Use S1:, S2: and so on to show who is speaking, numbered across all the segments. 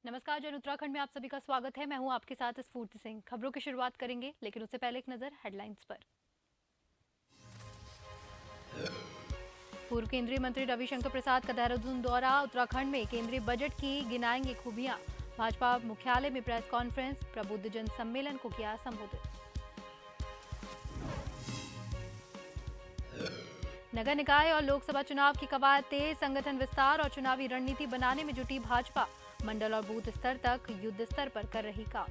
S1: नमस्कार जन उत्तराखंड में आप सभी का स्वागत है। मैं हूं आपके साथ स्फूर्ति सिंह। खबरों की शुरुआत करेंगे, लेकिन उससे पहले एक नजर हेडलाइंस पर। पूर्व केंद्रीय मंत्री रविशंकर प्रसाद का देहरादून दौरा। उत्तराखंड में केंद्रीय बजट की गिनाएंगे खूबियां। भाजपा मुख्यालय में प्रेस कॉन्फ्रेंस, प्रबुद्धजन सम्मेलन को किया संबोधित। नगर निकाय और लोकसभा चुनाव की कवायद तेज। संगठन विस्तार और चुनावी रणनीति बनाने में जुटी भाजपा। मंडल और बूथ स्तर तक युद्ध स्तर पर कर रही काम।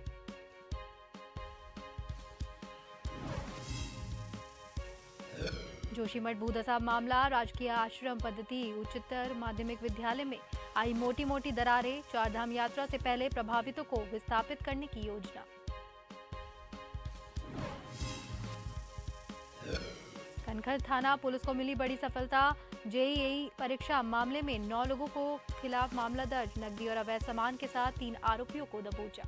S1: जोशीमठ भूदशा मामला। राजकीय आश्रम पद्धति उच्चतर माध्यमिक विद्यालय में आई मोटी मोटी दरारें। चारधाम यात्रा से पहले प्रभावितों को विस्थापित करने की योजना। कनखर थाना पुलिस को मिली बड़ी सफलता। जेईई परीक्षा मामले में 9 लोगों को खिलाफ मामला दर्ज। नकदी और अवैध सामान के साथ 3 आरोपियों को दबोचा।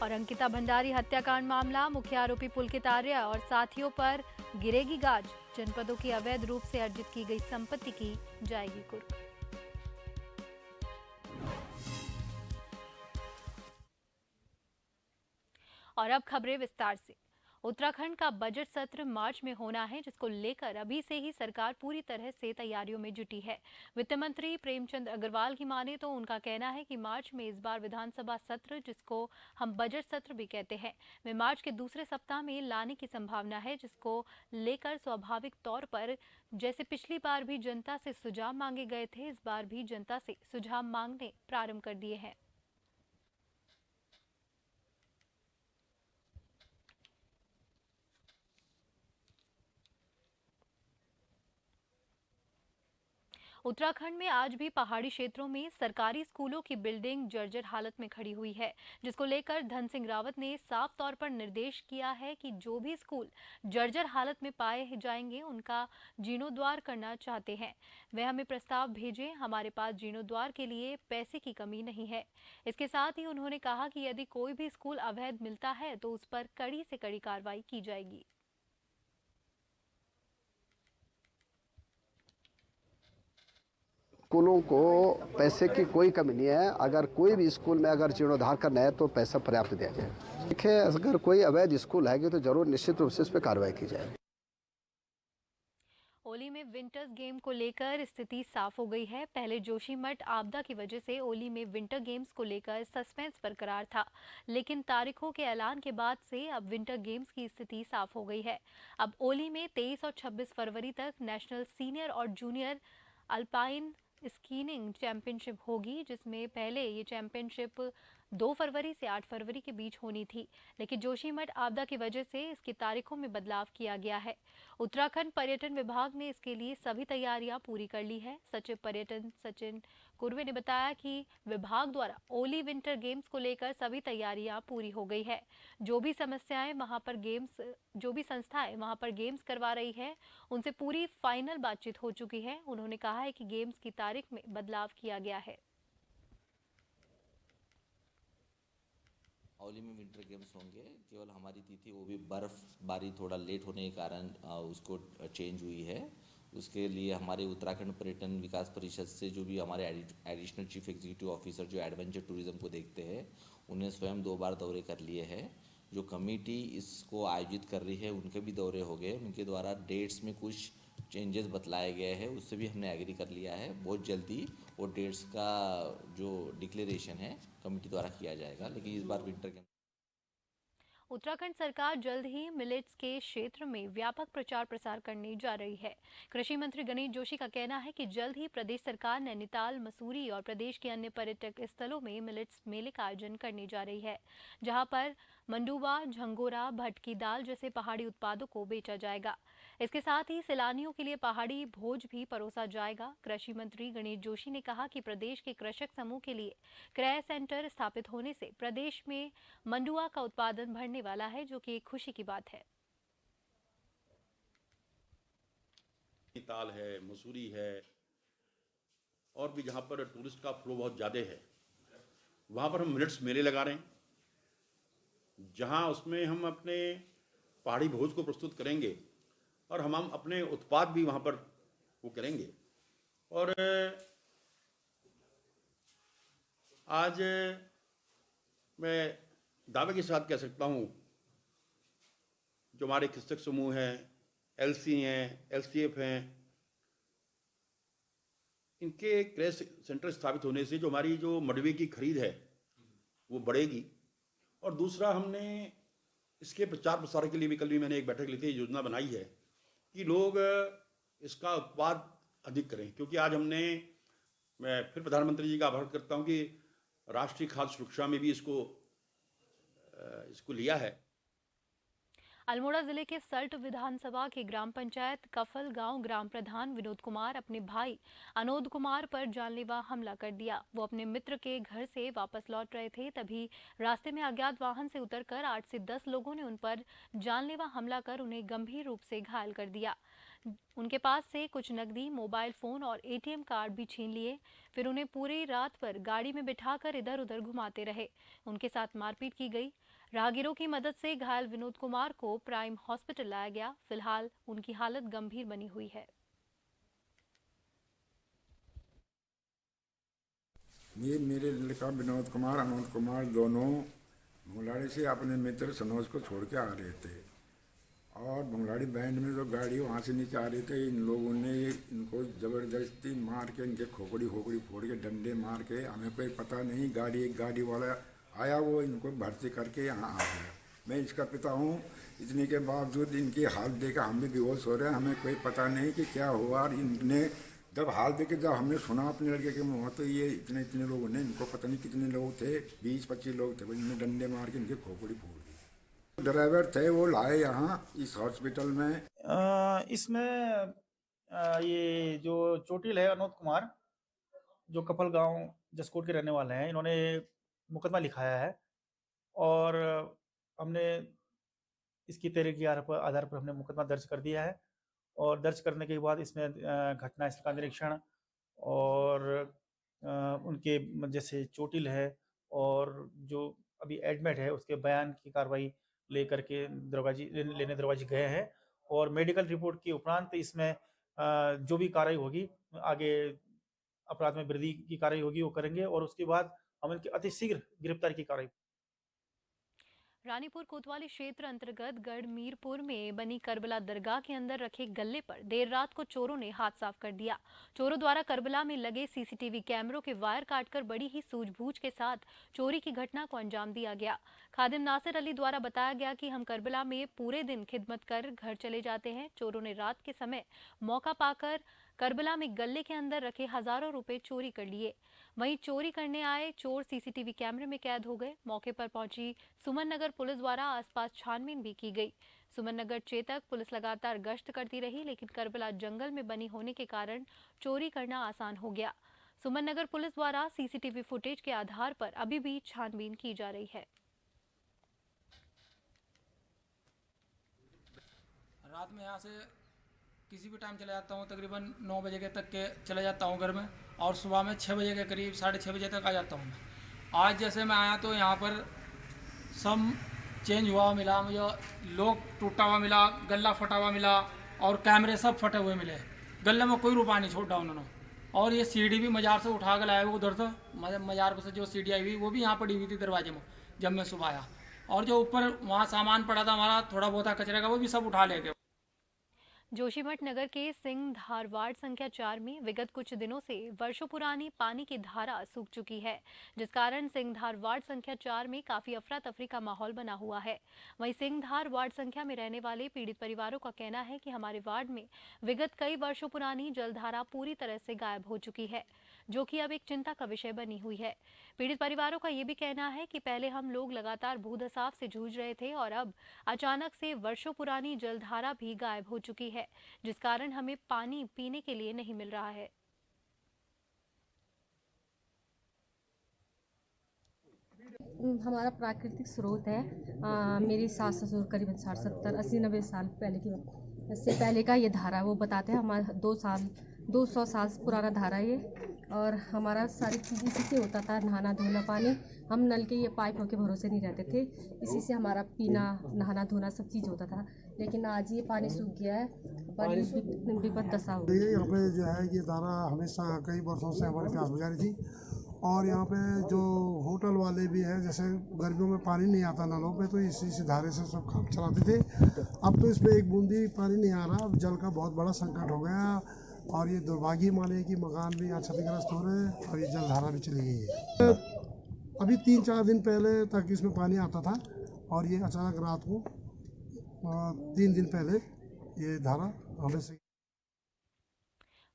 S1: और अंकिता भंडारी हत्याकांड मामला। मुख्य आरोपी पुलकित आर्य और साथियों पर गिरेगी गाज। जनपदों की अवैध रूप से अर्जित की गई संपत्ति की जाएगी कुर्क। और अब खबरें विस्तार से। उत्तराखंड का बजट सत्र मार्च में होना है, जिसको लेकर अभी से ही सरकार पूरी तरह से तैयारियों में जुटी है। वित्त मंत्री प्रेमचंद अग्रवाल की माने तो उनका कहना है कि मार्च में इस बार विधानसभा सत्र, जिसको हम बजट सत्र भी कहते हैं, में मार्च के दूसरे सप्ताह में लाने की संभावना है, जिसको लेकर स्वाभाविक तौर पर जैसे पिछली बार भी जनता से सुझाव मांगे गए थे, इस बार भी जनता से सुझाव मांगने प्रारंभ कर दिए हैं। उत्तराखंड में आज भी पहाड़ी क्षेत्रों में सरकारी स्कूलों की बिल्डिंग जर्जर हालत में खड़ी हुई है, जिसको लेकर धन सिंह रावत ने साफ तौर पर निर्देश किया है कि जो भी स्कूल जर्जर हालत में पाए जाएंगे उनका जीर्णोद्वार करना चाहते हैं वे हमें प्रस्ताव भेजें। हमारे पास जीर्णोद्वार के लिए पैसे की कमी नहीं है। इसके साथ ही उन्होंने कहा कि यदि कोई भी स्कूल अवैध मिलता है तो उस पर कड़ी से कड़ी कार्रवाई की जाएगी।
S2: स्कूलों को पैसे की कोई कमी नहीं है। अगर कोई भी स्कूल में अगर जीर्णोद्धार करना है तो पैसा पर्याप्त दिया जाए। देखिए, अगर कोई अवैध स्कूल है तो जरूर निश्चित रूप से इस पर कार्रवाई की जाए।
S1: ओली में विंटर्स गेम को लेकर स्थिति साफ हो गई है। पहले जोशीमठ आपदा की वजह से ओली में विंटर गेम्स को लेकर सस्पेंस बरकरार था, लेकिन तारीखों के ऐलान के बाद से अब विंटर गेम्स की स्थिति साफ हो गई है। अब ओली में 23 और 26 फरवरी तक नेशनल सीनियर और जूनियर अल्पाइन स्कीइंग चैंपियनशिप होगी, जिसमें पहले ये चैंपियनशिप 2 फरवरी से 8 फरवरी के बीच होनी थी, लेकिन जोशीमठ आपदा की वजह से इसकी तारीखों में बदलाव किया गया है। उत्तराखंड पर्यटन विभाग ने इसके लिए सभी तैयारियां पूरी कर ली है। सचिव पर्यटन सचिन कुर्वे ने बताया कि विभाग द्वारा ओली विंटर गेम्स को लेकर सभी तैयारियां पूरी हो गई है। जो भी संस्थाएं वहां पर गेम्स करवा रही है, उनसे पूरी फाइनल बातचीत हो चुकी है। उन्होंने कहा है कि गेम्स की तारीख में बदलाव किया गया है।
S3: ओली में विंटर गेम्स होंगे, केवल हमारी तिथि वो भी बर्फबारी थोड़ा लेट होने के कारण उसको चेंज हुई है। उसके लिए हमारे उत्तराखंड पर्यटन विकास परिषद से जो भी हमारे एडिशनल चीफ एग्जीक्यूटिव ऑफिसर जो एडवेंचर टूरिज्म को देखते हैं, उन्हें स्वयं 2 बार दौरे कर लिए हैं। जो कमेटी इसको आयोजित कर रही है उनके भी दौरे हो गए। उनके द्वारा डेट्स में कुछ चेंजेस बतलाए गए हैं, उससे भी हमने एग्री कर लिया है। बहुत जल्दी वो डेट्स का जो डिक्लेरेशन है कमेटी द्वारा किया जाएगा। लेकिन इस बार विंटर गेम
S1: उत्तराखंड सरकार जल्द ही मिलेट्स के क्षेत्र में व्यापक प्रचार प्रसार करने जा रही है। कृषि मंत्री गणेश जोशी का कहना है कि जल्द ही प्रदेश सरकार नैनीताल, मसूरी और प्रदेश के अन्य पर्यटक स्थलों में मिलेट्स मेले का आयोजन करने जा रही है, जहां पर मंडुवा, झंगोरा, भटकी दाल जैसे पहाड़ी उत्पादों को बेचा जाएगा। इसके साथ ही सैलानियों के लिए पहाड़ी भोज भी परोसा जाएगा। कृषि मंत्री गणेश जोशी ने कहा कि प्रदेश के कृषक समूह के लिए क्रय सेंटर स्थापित होने से प्रदेश में मंडुआ का उत्पादन बढ़ने वाला है, जो कि एक खुशी की बात है।
S4: नैनीताल है, मसूरी है और भी जहाँ पर टूरिस्ट का फ्लो बहुत ज़्यादा है, वहाँ पर हम मिलेट्स मेले लगा रहे हैं, जहाँ उसमें हम अपने पहाड़ी भोज को प्रस्तुत करेंगे और हम अपने उत्पाद भी वहाँ पर वो करेंगे। और आज मैं दावे के साथ कह सकता हूँ, जो हमारे कृषक समूह हैं, एलसी हैं, एलसीएफ हैं, इनके क्रय सेंटर स्थापित होने से जो हमारी जो मंडवे की खरीद है वो बढ़ेगी। और दूसरा, हमने इसके प्रचार प्रसार के लिए भी कल भी मैंने एक बैठक ली थी, योजना बनाई है कि लोग इसका उत्पाद अधिक करें, क्योंकि आज मैं फिर प्रधानमंत्री जी का आभार करता हूं कि राष्ट्रीय खाद्य सुरक्षा में भी इसको लिया है।
S1: अल्मोड़ा जिले के सल्ट विधानसभा के ग्राम पंचायत कफल गांव ग्राम प्रधान विनोद कुमार अपने भाई अनोद कुमार पर जानलेवा हमला कर दिया। वो अपने मित्र के घर से वापस लौट रहे थे, तभी रास्ते में अज्ञात वाहन से उतरकर 8 से 10 लोगों ने उन पर जानलेवा हमला कर उन्हें गंभीर रूप से घायल कर दिया। उनके पास से कुछ नकदी, मोबाइल फोन और एटीएम कार्ड भी छीन लिए। फिर उन्हें पूरी रात पर गाड़ी में बिठाकर इधर उधर घुमाते रहे। उनके साथ मारपीट की गई। राहगीरों की मदद से घायल विनोद कुमार को प्राइम हॉस्पिटल लाया गया। फिलहाल उनकी हालत गंभीर बनी हुई है।
S5: मेरे लड़का विनोद कुमार अनोद कुमार दोनों भंगलाड़ी से अपने मित्र सनोज को छोड़ के आ रहे थे, और भंगलाड़ी बैंड में जो गाड़ी वहाँ से नीचे आ रही थे, इन लोगों ने इनको ज़बरदस्ती मार के इनके खोपड़ी फोड़ के डंडे मार के, हमें कोई पता नहीं, एक गाड़ी वाला आया, वो इनको भर्ती करके यहाँ आ गया। मैं इसका पिता हूँ, इतने के बावजूद इनकी हालत देखा हम भी बेहोश हो रहे हैं। हमें कोई पता नहीं कि क्या हुआ। और इनने जब हाल देखे, जब हमने सुना अपने लड़के के मुँह, तो ये इतने लोगों ने, इनको पता नहीं कितने लोग थे, 20-25 लोग थे, इन्होंने डंडे मार के इनके खोपड़ी फोड़ दी। ड्राइवर थे वो लाए यहाँ इस हॉस्पिटल में।
S6: इसमें ये जो चोटिल है अनोद कुमार, जो कफल गांव जसकोट के रहने वाले हैं, इन्होंने मुकदमा लिखाया है और हमने इसकी तहरीर के आधार पर हमने मुकदमा दर्ज कर दिया है। और दर्ज करने के बाद इसमें घटनास्थल का निरीक्षण और उनके जैसे चोटिल है और जो अभी एडमिट है उसके बयान की कार्रवाई लेकर के दरवाजी गए हैं। और मेडिकल रिपोर्ट के उपरांत इसमें जो भी कार्रवाई होगी, आगे अपराध में वृद्धि की कार्रवाई होगी वो करेंगे, और उसके बाद हम इनकी अतिशीघ्र गिरफ्तारी की कार्रवाई।
S1: रानीपुर कोतवाली क्षेत्र अंतर्गत गढ़मीरपुर में बनी करबला दरगाह के अंदर रखे गल्ले पर देर रात को चोरों ने हाथ साफ कर दिया। चोरों द्वारा करबला में लगे सीसीटीवी कैमरों के वायर काटकर बड़ी ही सूझबूझ के साथ चोरी की घटना को अंजाम दिया गया। खादिम नासिर अली द्वारा बताया गया कि हम करबला में पूरे दिन खिदमत कर घर चले जाते हैं। चोरों ने रात के समय मौका पाकर करबला में गल्ले के अंदर रखे हजारों रुपए चोरी कर लिए। वहीं चोरी करने आए चोर सीसीटीवी कैमरे में कैद हो गए। मौके पर पहुंची सुमन नगर पुलिस द्वारा आसपास छानबीन भी की गई। सुमन नगर चेतक पुलिस लगातार गश्त करती रही, लेकिन करबला जंगल में बनी होने के कारण चोरी करना आसान हो गया। सुमन नगर पुलिस द्वारा सीसीटीवी फुटेज के आधार पर अभी भी छानबीन की जा रही है।
S7: रात में यहाँ से किसी भी टाइम चला जाता हूँ, तकरीबन 9 बजे के तक के चला जाता हूँ घर में, और सुबह में 6 बजे के करीब 6:30 बजे तक आ जाता हूँ। आज जैसे मैं आया तो यहाँ पर सब चेंज हुआ मिला मुझे, लोग टूटा हुआ मिला, गल्ला फटा हुआ मिला और कैमरे सब फटे हुए मिले। गले में कोई रुपया नहीं छोड़ा उन्होंने। और ये सीढ़ी भी मजार से उठा कर लाए हुए, उधर से मजार पर से जो सीढ़ी आई हुई वो भी यहाँ पड़ी हुई थी दरवाजे में जब मैं सुबह आया। और जो ऊपर वहाँ सामान पड़ा था हमारा थोड़ा बहुत कचरे का, वो भी सब उठा ले गए।
S1: जोशीमठ नगर के सिंह धार वार्ड संख्या 4 में विगत कुछ दिनों से वर्षों पुरानी पानी की धारा सूख चुकी है, जिस कारण सिंह धार वार्ड संख्या 4 में काफी अफरा तफरी का माहौल बना हुआ है। वहीं सिंह धार वार्ड संख्या में रहने वाले पीड़ित परिवारों का कहना है कि हमारे वार्ड में विगत कई वर्षों पुरानी जलधारा पूरी तरह से गायब हो चुकी है, जो कि अब एक चिंता का विषय बनी हुई है। पीड़ित परिवारों का ये भी कहना है कि पहले हम लोग लगातार भूधसाव से जूझ रहे थे और अब अचानक से वर्षों पुरानी जलधारा भी गायब हो चुकी है, जिस कारण हमें पानी पीने के लिए नहीं मिल रहा है।
S8: हमारा प्राकृतिक स्रोत है। मेरी सास ससुर करीबन 60, 70, 80, 90 साल पहले का ये धारा, वो बताते हैं हमारा 200 साल पुराना धारा ये। और हमारा सारी चीज़ इसी से होता था, नहाना धोना। पानी हम नल के ये पाइपों के भरोसे नहीं रहते थे, इसी से हमारा पीना नहाना धोना सब चीज़ होता था। लेकिन आज ये पानी सूख गया है, बड़ी विपद दशा हो गई।
S9: यहाँ पे जो है ये धारा हमेशा कई वर्षों से हमारे प्यास बुझा रही थी। और यहाँ पे जो होटल वाले भी हैं, जैसे गर्मियों में पानी नहीं आता नलों पे, तो इसी से धारे से सब काम चलाते थे। अब तो इस पे एक बूंदी पानी नहीं आ रहा, अब जल का बहुत बड़ा संकट हो गया। और ये दुर्भाग्य माने कि मकान भी यहाँ क्षतिग्रस्त हो रहे हैं और ये जलधारा भी चली गई है। अभी 3-4 दिन पहले तक इसमें पानी आता था और ये अचानक रात को 3 दिन पहले ये धारा हमें से।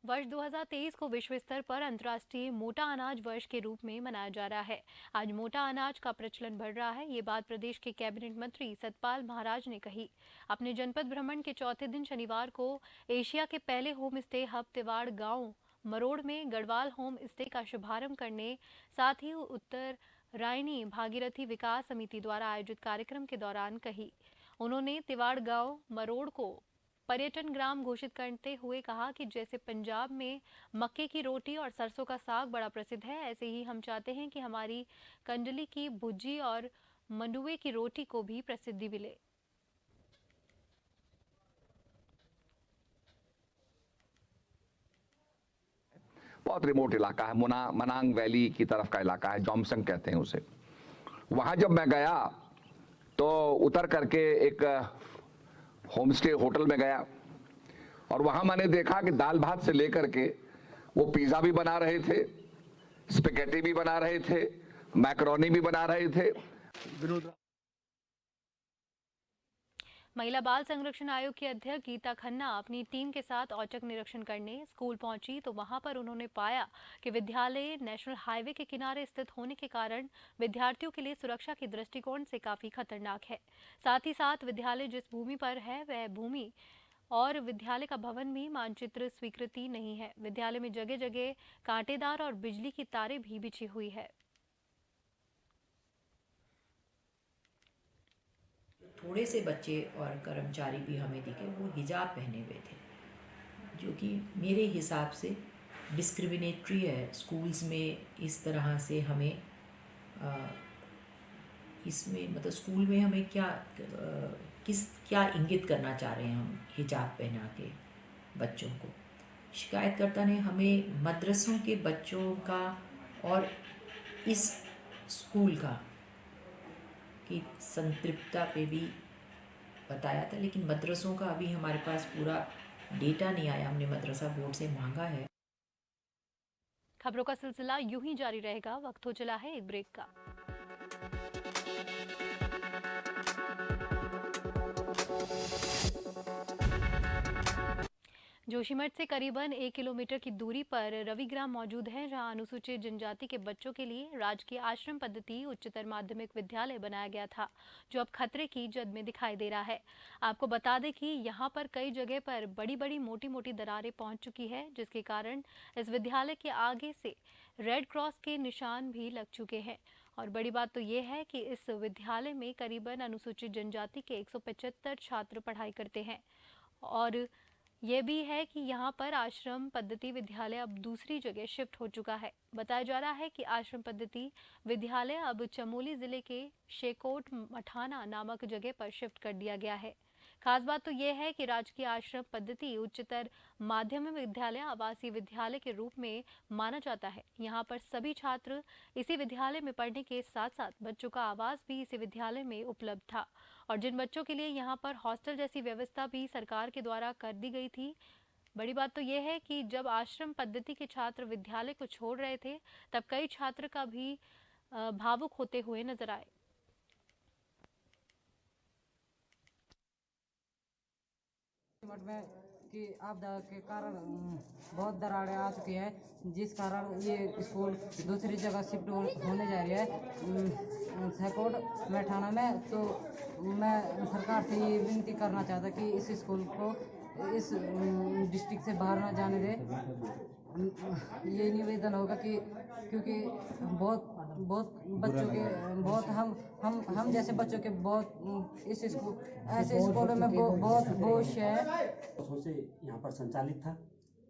S1: वर्ष 2023 को विश्व स्तर पर अंतर्राष्ट्रीय मोटा अनाज वर्ष के रूप में मनाया जा रहा है। आज मोटा अनाज का प्रचलन बढ़ रहा है। ये बात प्रदेश के कैबिनेट मंत्री सतपाल महाराज ने कही। अपने जनपद भ्रमण के चौथे दिन शनिवार को एशिया के पहले होम स्टे हब तिवाड़ गांव मरोड़ में गढ़वाल होम स्टे का शुभारंभ करने साथ ही उत्तर रायनी भागीरथी विकास समिति द्वारा आयोजित कार्यक्रम के दौरान कही। उन्होंने तिवाड़ गांव मरोड़ को पर्यटन ग्राम घोषित करते हुए कहा कि जैसे पंजाब में मक्के की रोटी और सरसों का साग बड़ा प्रसिद्ध है, ऐसे ही हम चाहते हैं कि हमारी कंडली की भुज्जी और मंडुए की रोटी को भी प्रसिद्धि मिले।
S10: बहुत रिमोट इलाका है, मनांग वैली की तरफ का इलाका है, जॉमसंग कहते हैं उसे। वहां जब मैं गया तो उतर करके एक होमस्टे होटल में गया और वहां मैंने देखा कि दाल भात से लेकर के वो पिज्जा भी बना रहे थे, स्पेगेटी भी बना रहे थे, मैकरोनी भी बना रहे थे।
S1: महिला बाल संरक्षण आयोग की अध्यक्ष गीता खन्ना अपनी टीम के साथ औचक निरीक्षण करने स्कूल पहुंची तो वहां पर उन्होंने पाया कि विद्यालय नेशनल हाईवे के किनारे स्थित होने के कारण विद्यार्थियों के लिए सुरक्षा के दृष्टिकोण से काफी खतरनाक है। साथ ही साथ विद्यालय जिस भूमि पर है वह भूमि और विद्यालय का भवन भी मानचित्र स्वीकृति नहीं है। विद्यालय में जगह जगह कांटेदार और बिजली की तारें भी बिछी हुई है।
S11: थोड़े से बच्चे और कर्मचारी भी हमें दिखे, वो हिजाब पहने हुए थे, जो कि मेरे हिसाब से डिस्क्रिमिनेटरी है। स्कूल्स में इस तरह से हमें इसमें मतलब स्कूल में हमें क्या इंगित करना चाह रहे हैं हम हिजाब पहना के बच्चों को। शिकायतकर्ता ने हमें मदरसों के बच्चों का और इस स्कूल का की संतृप्तता पे भी बताया था, लेकिन मदरसों का अभी हमारे पास पूरा डेटा नहीं आया। हमने मदरसा बोर्ड से मांगा है।
S1: खबरों का सिलसिला यूं ही जारी रहेगा। वक्त हो चला है एक ब्रेक का। जोशीमठ से करीबन 1 किलोमीटर की दूरी पर रविग्राम मौजूद है, जहां अनुसूचित जनजाति के बच्चों के लिए राजकीय आश्रम पद्धति उच्चतर माध्यमिक विद्यालय बनाया गया था, जो अब खतरे की जद में दिखाई दे रहा है। आपको बता दें कि यहां पर कई जगह पर बड़ी बड़ी मोटी मोटी दरारें पहुंच चुकी है, जिसके कारण इस विद्यालय के आगे से रेड क्रॉस के निशान भी लग चुके हैं। और बड़ी बात तो ये है कि इस विद्यालय में करीबन अनुसूचित जनजाति के 175 छात्र पढ़ाई करते हैं। और ये भी है कि यहाँ पर आश्रम पद्धति विद्यालय अब दूसरी जगह शिफ्ट हो चुका है। बताया जा रहा है कि आश्रम पद्धति विद्यालय अब चमोली जिले के शेकोट मठाना नामक जगह पर शिफ्ट कर दिया गया है। खास बात तो यह है कि राजकीय आश्रम पद्धति उच्चतर माध्यमिक विद्यालय आवासीय विद्यालय के रूप में माना जाता है। यहाँ पर सभी छात्र इसी विद्यालय में पढ़ने के साथ साथ बच्चों का आवास भी इसी विद्यालय में उपलब्ध था। और जिन बच्चों के लिए यहाँ पर हॉस्टल जैसी व्यवस्था भी सरकार के द्वारा कर दी गई थी। बड़ी बात तो यह है कि जब आश्रम पद्धति के छात्र विद्यालय को छोड़ रहे थे, तब कई छात्र का भी भावुक होते हुए नजर आए।
S12: में कि आपदा के कारण बहुत दरारें आ चुकी है, जिस कारण ये स्कूल दूसरी जगह शिफ्ट होने जा रही है शेकोट मैठाना में। तो मैं सरकार से ये विनती करना चाहता कि इस स्कूल को इस डिस्ट्रिक्ट से बाहर ना जाने दे। ये निवेदन होगा कि क्योंकि बहुत बच्चों के बहुत हम जैसे बच्चों के बहुत इस स्कूल ऐसे स्कूलों में बहुत भविष्य है।
S13: वर्षों से यहाँ पर संचालित था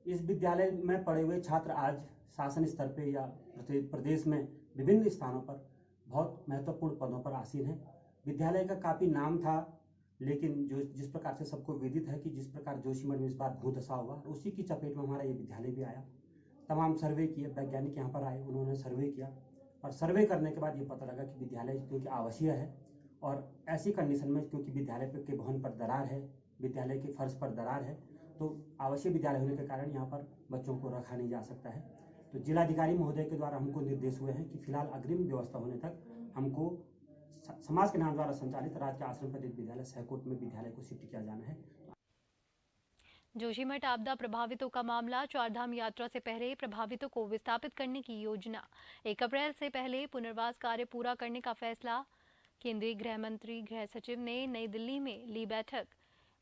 S13: इस विद्यालय में पढ़े हुए छात्र आज शासन स्तर पे या प्रदेश में विभिन्न स्थानों पर बहुत महत्वपूर्ण पदों पर आसीन हैं। विद्यालय का काफ़ी नाम था, लेकिन जिस प्रकार से सबको विदित है कि जिस प्रकार जोशीमठ में इस बार भूदशा हुआ, उसी की चपेट में हमारा ये विद्यालय भी आया। तमाम सर्वे किए, वैज्ञानिक यहाँ पर आए, उन्होंने सर्वे किया और सर्वे करने के बाद ये पता लगा कि विद्यालय क्योंकि आवासीय है और ऐसी कंडीशन में क्योंकि विद्यालय के भवन पर दरार है, विद्यालय के फर्श पर दरार है, तो आवासीय विद्यालय होने के कारण यहाँ पर बच्चों को रखा नहीं जा सकता है। तो जिलाधिकारी महोदय के द्वारा हमको निर्देश हुए हैं कि फिलहाल अग्रिम व्यवस्था होने तक हमको समाज कल्याण द्वारा संचालित राजकीय आश्रम पद्धति विद्यालय सहकोट में विद्यालय को शिफ्ट किया जाना है।
S1: जोशीमठ आपदा प्रभावितों का मामला। चारधाम यात्रा से पहले प्रभावितों को विस्थापित करने की योजना। 1 अप्रैल से पहले पुनर्वास कार्य पूरा करने का फैसला। केंद्रीय गृह मंत्री गृह सचिव ने नई दिल्ली में ली बैठक।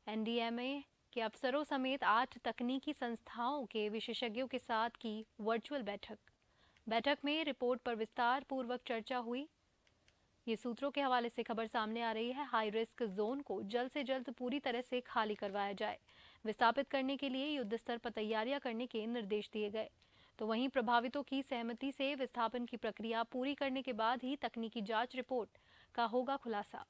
S1: एनडीएमए के अफसरों समेत 8 तकनीकी संस्थाओं के विशेषज्ञों के साथ की वर्चुअल बैठक में रिपोर्ट पर विस्तार पूर्वक चर्चा हुई। ये सूत्रों के हवाले से खबर सामने आ रही है। हाई रिस्क जोन को जल्द से जल्द पूरी तरह से खाली करवाया जाए। विस्थापित करने के लिए युद्ध स्तर पर तैयारियां करने के निर्देश दिए गए। तो वहीं प्रभावितों की सहमति से विस्थापन की प्रक्रिया पूरी करने के बाद ही तकनीकी जांच रिपोर्ट का होगा खुलासा।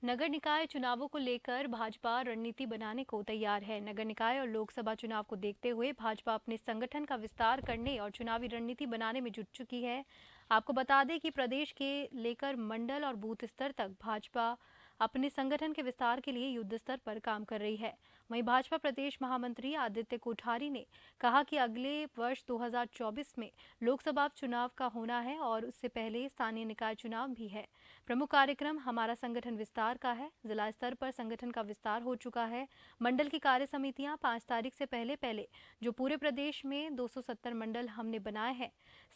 S1: नगर निकाय चुनावों को लेकर भाजपा रणनीति बनाने को तैयार है। नगर निकाय और लोकसभा चुनाव को देखते हुए भाजपा अपने संगठन का विस्तार करने और चुनावी रणनीति बनाने में जुट चुकी है। आपको बता दें कि प्रदेश के लेकर मंडल और बूथ स्तर तक भाजपा अपने संगठन के विस्तार के लिए युद्ध स्तर पर काम कर रही है। वहीं भाजपा प्रदेश महामंत्री आदित्य कोठारी ने कहा कि अगले वर्ष 2024 में लोकसभा चुनाव का होना है और उससे पहले स्थानीय निकाय चुनाव भी है। प्रमुख कार्यक्रम हमारा संगठन विस्तार का है। जिला स्तर पर संगठन का विस्तार हो चुका है। मंडल की कार्य समितियां 5 तारीख से पहले जो पूरे प्रदेश में 270 मंडल हमने बनाए हैं,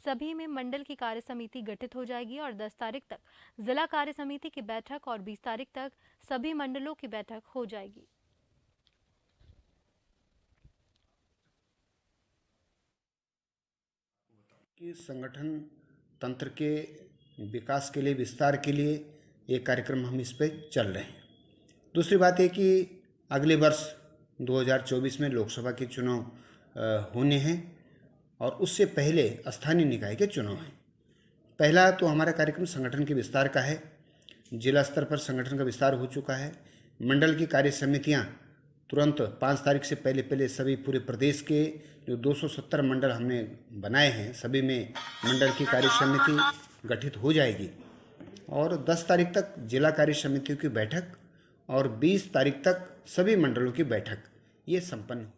S1: सभी में मंडल की कार्य समिति गठित हो जाएगी और 10 तारीख तक जिला कार्य समिति की बैठक और 20 तारीख तक सभी मंडलों की बैठक हो जाएगी।
S14: कि संगठन तंत्र के विकास के लिए, विस्तार के लिए एक कार्यक्रम हम इस पे चल रहे हैं। दूसरी बात है कि अगले वर्ष 2024 में लोकसभा के चुनाव होने हैं और उससे पहले स्थानीय निकाय के चुनाव हैं। पहला तो हमारा कार्यक्रम संगठन के विस्तार का है। जिला स्तर पर संगठन का विस्तार हो चुका है। मंडल की कार्य समितियां तुरंत 5 तारीख से पहले सभी पूरे प्रदेश के जो 270 मंडल हमने बनाए हैं, सभी में मंडल की कार्य समिति गठित हो जाएगी और 10 तारीख तक जिला कार्य समितियों की बैठक और 20 तारीख तक सभी मंडलों की बैठक ये संपन्न हो।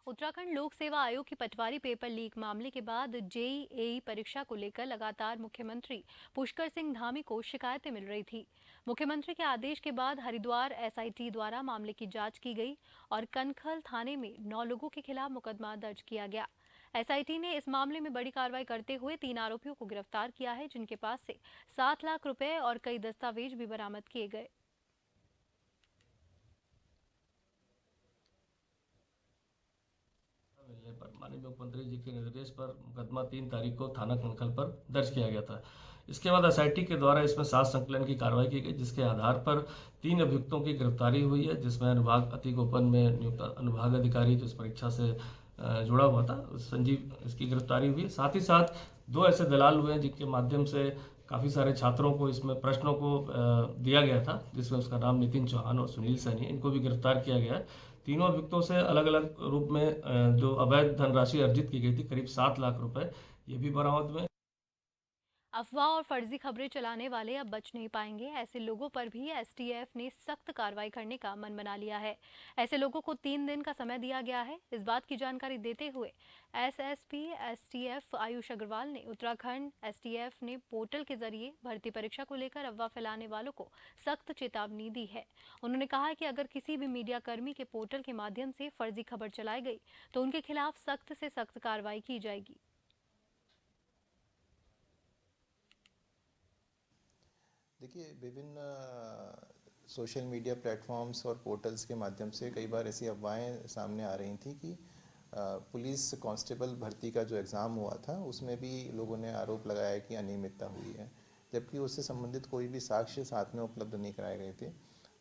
S1: उत्तराखंड लोक सेवा आयोग की पटवारी पेपर लीक मामले के बाद जेईई परीक्षा को लेकर लगातार मुख्यमंत्री पुष्कर सिंह धामी को शिकायतें मिल रही थी। मुख्यमंत्री के आदेश के बाद हरिद्वार एसआईटी द्वारा मामले की जांच की गई और कनखल थाने में 9 लोगों के खिलाफ मुकदमा दर्ज किया गया। एसआईटी ने इस मामले में बड़ी कार्रवाई करते हुए 3 आरोपियों को गिरफ्तार किया है, जिनके पास से 7 लाख रुपए और कई दस्तावेज भी बरामद किए गए।
S15: माननीय मुख्यमंत्री जी के निर्देश पर मुकदमा 3 तारीख को थाना कनखल पर दर्ज किया गया था। इसके बाद एसआईटी के द्वारा इसमें 7 संकलन की कार्रवाई की गई, जिसके आधार पर 3 अभियुक्तों की गिरफ्तारी हुई है, जिसमें अनुभाग अति गोपन में नियुक्त अनुभाग अधिकारी जो इस परीक्षा से जुड़ा हुआ था संजीव, इसकी गिरफ्तारी हुई। साथ ही साथ 2 ऐसे दलाल हुए हैं जिनके माध्यम से काफ़ी सारे छात्रों को इसमें प्रश्नों को दिया गया था, जिसमें उसका नाम नितिन चौहान और सुनील सैनी, इनको भी गिरफ्तार किया गया है। तीनों अभियुक्तों से अलग अलग रूप में जो अवैध धनराशि अर्जित की गई थी, करीब 7 लाख रुपए, ये भी बरामद हुए।
S1: अफवाह और फर्जी खबरें चलाने वाले अब बच नहीं पाएंगे। ऐसे लोगों पर भी एसटीएफ ने सख्त कार्रवाई करने का मन बना लिया है। ऐसे लोगों को 3 दिन का समय दिया गया है। इस बात की जानकारी देते हुए एसएसपी एसटीएफ आयुष अग्रवाल ने उत्तराखंड एसटीएफ ने पोर्टल के जरिए भर्ती परीक्षा को लेकर अफवाह फैलाने वालों को सख्त चेतावनी दी है। उन्होंने कहा कि अगर किसी भी मीडिया कर्मी के पोर्टल के माध्यम से फर्जी खबर चलाई गई तो उनके खिलाफ सख्त से सख्त कार्रवाई की जाएगी।
S16: देखिए, विभिन्न सोशल मीडिया प्लेटफॉर्म्स और पोर्टल्स के माध्यम से कई बार ऐसी अफवाहें सामने आ रही थी कि पुलिस कांस्टेबल भर्ती का जो एग्ज़ाम हुआ था उसमें भी लोगों ने आरोप लगाया कि अनियमितता हुई है, जबकि उससे संबंधित कोई भी साक्ष्य साथ में उपलब्ध नहीं कराए गए थे।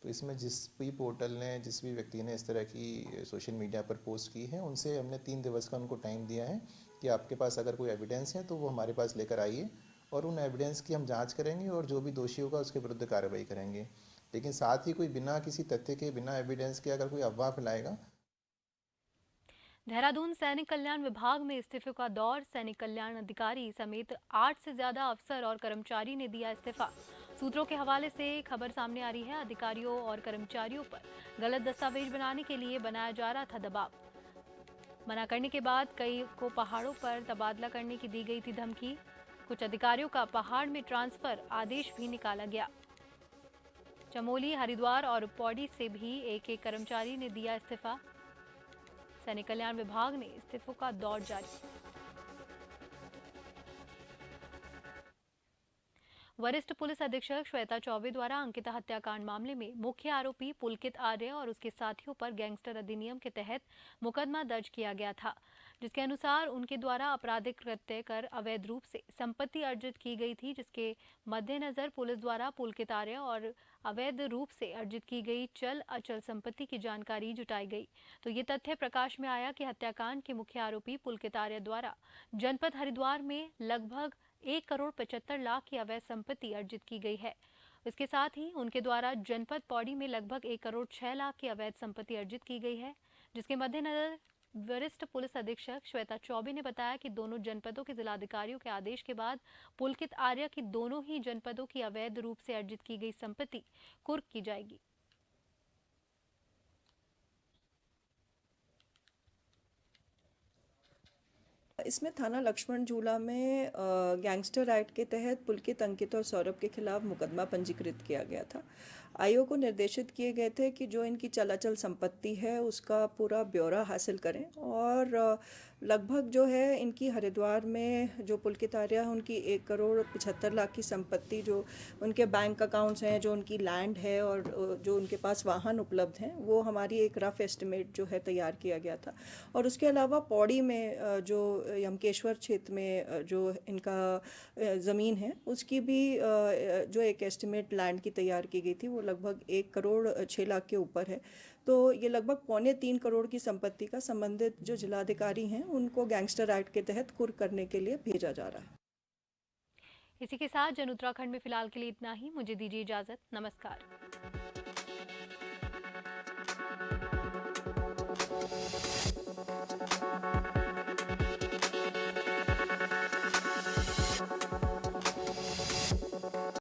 S16: तो इसमें जिस भी पोर्टल ने, जिस भी व्यक्ति ने इस तरह की सोशल मीडिया पर पोस्ट की है, उनसे हमने 3 दिवस का उनको टाइम दिया है कि आपके पास अगर कोई एविडेंस है तो वो हमारे पास लेकर आइए और उन एविडेंस की हम जांच करेंगे और जो भी दोषी होगा उसके विरुद्ध कार्रवाई करेंगे। लेकिन साथ ही कोई बिना किसी तथ्य के, बिना एविडेंस के अगर कोई अफवाह फैलाएगा।
S1: देहरादून सैनिक कल्याण विभाग में इस्तीफे का दौर। सैनिक कल्याण अधिकारी समेत 8 से ज्यादा अफसर और कर्मचारी ने दिया इस्तीफा। सूत्रों के हवाले से खबर सामने आ रही है, अधिकारियों और कर्मचारियों पर गलत दस्तावेज बनाने के लिए बनाया जा रहा था दबाव। मना करने के बाद कई को पहाड़ों पर तबादला करने की दी गई थी धमकी। कुछ अधिकारियों का पहाड़ में ट्रांसफर आदेश भी निकाला गया। चमोली, हरिद्वार और पौड़ी से भी एक कर्मचारी ने दिया इस्तीफा। सैनिक कल्याण विभाग ने इस्तीफों का दौर जारी। वरिष्ठ पुलिस अधीक्षक श्वेता चौबे द्वारा अंकिता हत्याकांड मामले में मुख्य आरोपी पुलकित आर्य और उसके साथियों पर गैंगस्टर अधिनियम के तहत मुकदमा दर्ज किया गया था, जिसके अनुसार उनके द्वारा आपराधिक कृत्य कर अवैध रूप से संपत्ति अर्जित की गई थी, जिसके मद्देनजर पुलिस द्वारा पुलकित आर्य और अवैध रूप से अर्जित की गई चल अचल संपत्ति की जानकारी जुटाई गई। तो ये तथ्य प्रकाश में आया कि हत्याकांड के मुख्य आरोपी पुलकित आर्य द्वारा जनपद हरिद्वार में लगभग 1,75,00,000 की अवैध संपत्ति अर्जित की गई है। इसके साथ ही उनके द्वारा जनपद पौड़ी में लगभग 1,06,00,000 की अवैध संपत्ति अर्जित की गई है, जिसके मद्देनजर वरिष्ठ पुलिस अधीक्षक श्वेता चौबे ने बताया कि दोनों जनपदों के जिलाधिकारियों के आदेश के बाद पुलकित आर्य की दोनों ही जनपदों की अवैध रूप से अर्जित की गई संपत्ति कुर्क की जाएगी।
S17: इसमें थाना लक्ष्मण झूला में गैंगस्टर एक्ट के तहत पुलकित, अंकित और सौरभ के खिलाफ मुकदमा पंजीकृत किया गया था। आयोग को निर्देशित किए गए थे कि जो इनकी चलाचल संपत्ति है उसका पूरा ब्यौरा हासिल करें और लगभग जो है इनकी हरिद्वार में जो पुलकित आर्य है उनकी 1,75,00,000 की संपत्ति, जो उनके बैंक अकाउंट्स हैं, जो उनकी लैंड है और जो उनके पास वाहन उपलब्ध हैं, वो हमारी एक रफ एस्टिमेट जो है तैयार किया गया था। और उसके अलावा पौड़ी में जो यमकेश्वर क्षेत्र में जो इनका ज़मीन है उसकी भी जो एक एस्टिमेट लैंड की तैयार की गई थी वो लगभग 1,06,00,000 के ऊपर है। तो ये लगभग 2.25 करोड़ की संपत्ति का संबंधित जो जिलाधिकारी हैं उनको गैंगस्टर एक्ट के तहत कुर्क करने के लिए भेजा जा रहा है।
S1: इसी के साथ जन उत्तराखंड में फिलहाल के लिए इतना ही। मुझे दीजिए इजाजत। नमस्कार।